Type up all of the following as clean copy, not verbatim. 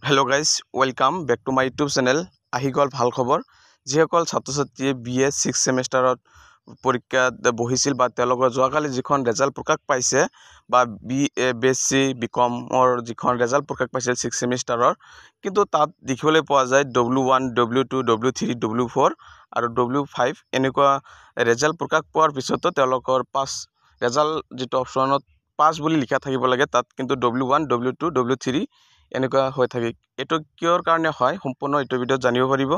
Hello guys, welcome back to my YouTube channel. আহি গল ভাল খবৰ যিসকল ছাত্ৰ ছাত্ৰীয়ে BA 6 সেমিষ্টাৰত পৰীক্ষাত বহিছিল বা তেওঁলোকৰ যোৱাকালি যিখন ৰিজাল্ট প্ৰকাশ পাইছে বা BSc BCom-ৰ যিখন ৰিজাল্ট প্ৰকাশ পাইছিল 6 সেমিষ্টাৰৰ কিন্তু তাত দেখিবলৈ পোৱা যায় W1 W2 W3 W4 আৰু W5 এনেকুৱা ৰিজাল্ট প্ৰকাশ পোৱাৰ পিছতো তেওঁলোকৰ পাস ৰিজাল্ট যেটো অপচনত পাস বুলি লিখা থাকিব লাগে তাত কিন্তু W1 W2 W3 এনেকুৱা হৈ থাকে এটো কিয়ৰ কাৰণে হয় সম্পূৰ্ণ এটো ভিডিঅ জানিব পাৰিব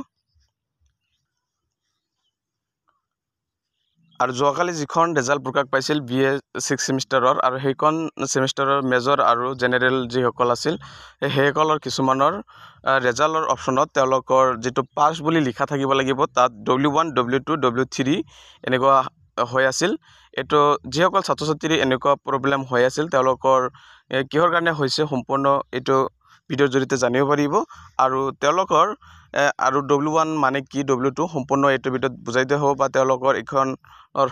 আৰু যোৱাকালি যিখন ৰিজাল্ট প্ৰকাশ পাইছিল BA 6 সেমিষ্টাৰৰ আৰু সেইখন সেমিষ্টাৰৰ মেজৰ আৰু জেনাৰেল যিসকল আছিল সেইসকলৰ কিছুমানৰ ৰিজাল্টৰ অপচনত তেওঁলোকৰ যেটো পাস বুলি লিখা থাকিব লাগিব তাত W1 W2 W3 এনেকুৱা হৈ আছিল এটো যিসকল ছাত্ৰ ছাত্ৰী এনেকুৱা প্ৰবলেম হৈ আছিল তেওঁলোকৰ কিহৰ কাৰণে হৈছে সম্পূৰ্ণ এটো ভিডিঅৰ জৰিতে জানিব পাৰিব আৰু তেওঁলোকৰ আৰু W1 মানে কি W2 সম্পূৰ্ণ এটো ভিডিঅত বুজাই দিয়া হ'ব বা তেওঁলোকৰ এখন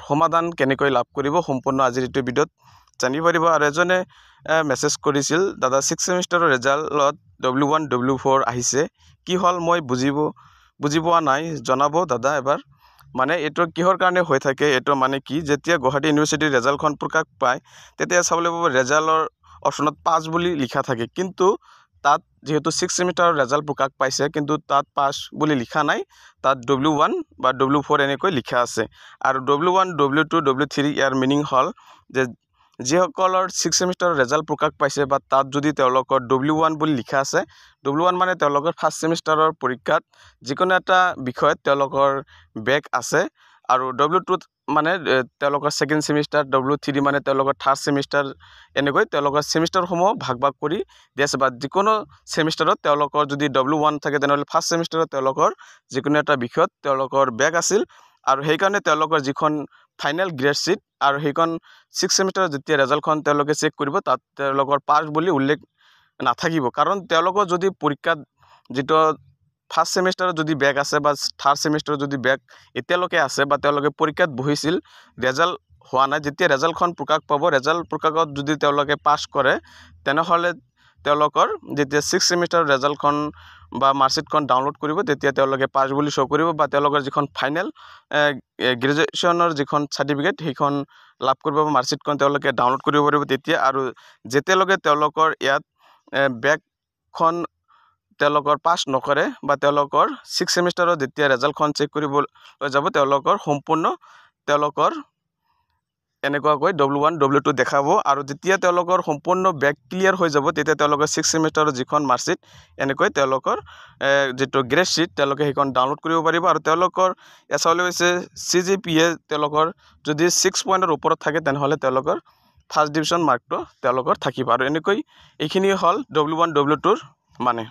সমাধান কেনেকৈ লাভ কৰিব সম্পূৰ্ণ আজিৰ এটো ভিডিঅত জানিব পাৰিব আৰু এজনে মেছেজ কৰিছিল দাদা 6 সেমিষ্টাৰৰ ৰিজাল্টত W1 W4 আহিছে কি হল মই বুজিবোৱা নাই জনাব দাদা এবাৰ মানে এটো কিহৰ কাৰণে হৈ থাকে এটো মানে কি যেতিয়া গুৱাহাটী ইউনিভাৰ্সিটিৰ ৰিজাল্টখন প্ৰকাশ পায় তেতিয়া চাবলৈ পাব ৰিজাল্টৰ অপচনত 5 বুলি লিখা থাকে কিন্তু তাত যেহেতু 6 সেমিষ্টাৰৰ ৰিজাল্ট প্ৰকাশ পাইছে কিন্তু তাত পাস বুলি লিখা নাই তাত W1 বা W4 এনেকৈ লিখা আছে আৰু W1 W2 W3 ইয়াৰ মিনিং হল যে যিসকলৰ 6 সেমিষ্টাৰৰ ৰিজাল্ট প্ৰকাশ পাইছে বা তাত যদি তেওঁলোকৰ W1 বুলি লিখা আছে W1 মানে তেওঁলোকৰ ফাৰ্ষ্ট সেমিষ্টাৰৰ পৰীক্ষাত যিকোনো এটা বিষয়ত তেওঁলোকৰ বেক আছে আৰু W2 মানে তেওঁলোকৰ সেকেন্ড সেমিষ্টাৰ W3 মানে তেওঁলোকৰ থাৰ্ড সেমিষ্টাৰ এনেকৈ তেওঁলোকৰ সেমিষ্টাৰসমূহ ভাগ কৰি দিছে বা যিকোনো সেমিষ্টাৰত তেওঁলোকৰ যদি W1 থাকে তেনেহলে ফাৰ্ষ্ট সেমিষ্টাৰত তেওঁলোকৰ যিকোনো এটা বিষয়ত তেওঁলোকৰ বেক আছিল আৰু সেই কাৰণে তেওঁলোকৰ যিখন ফাইনাল গ্ৰেড শীট আৰু সেইখন 6 সেমিষ্টাৰৰ যেতিয়া ৰিজাল্টখন তেওঁলোকে চেক কৰিব তাত তেওঁলোকৰ পাস বুলি উল্লেখ নাথাকিব কাৰণ তেওঁলোকৰ যদি পৰীক্ষাত যেটো ফাৰ্ষ্ট সেমিষ্টাৰত যদি বেক আছে বা থাৰ্ড সেমিষ্টাৰত যদি বেক এতিয়ালৈকে আছে বা তেওঁলোকে পৰীক্ষাত বহিছিল ৰিজাল্ট হোৱা নাই যেতিয়া ৰিজাল্টখন প্ৰকাশ পাব ৰিজাল্ট প্ৰকাশত যদি তেওঁলোকে পাস কৰে তেনেহলে তেওঁলোকৰ যেতিয়া 6 সেমিষ্টাৰৰ ৰিজাল্টখন বা মাৰ্কশিটখন ডাউনলোড কৰিব তেতিয়া তেওঁলোকে পাস বুলি শো কৰিব বা তেওঁলোকৰ যিখন ফাইনাল গ্ৰেজুৱেচনৰ যিখন সাৰ্টিফিকেট সেইখন লাভ কৰিব বা মাৰ্কশিটখন তেওঁলোকে ডাউনলোড কৰিব পাৰিব তেতিয়া আৰু যেতিয়ালৈকে তেওঁলোকৰ ইয়াত বেকখন তেওঁলোকৰ পাস নকৰে বা তেওঁলোকৰ 6 সেমিষ্টাৰৰ যেতিয়া ৰিজাল্টখন চেক কৰিব যাব তেওঁলোকৰ সম্পূৰ্ণ তেওঁলোকৰ এনেকুৱাকৈ W1 W2 দেখাব আৰু যেতিয়া তেওঁলোকৰ সম্পূৰ্ণ বেক ক্লিয়াৰ হৈ যাব তেতিয়া তেওঁলোকৰ 6 সেমিষ্টাৰৰ যিখন মাৰ্কশিট এনেকৈ তেওঁলোকৰ যেটো গ্ৰেড শীট তেওঁলোকে সেইখন ডাউনলোড কৰিব পাৰিব আৰু তেওঁলোকৰ এছালে হৈছে CGPA তেওঁলোকৰ যদি 6 পইণ্টৰ ওপৰত থাকে তেনেহলে তেওঁলোকৰ ফাৰ্ষ্ট ডিভিজন মাৰ্কটো তেওঁলোকৰ থাকিব আৰু এনেকৈ এইখিনি হল W1 W2 ৰ মানে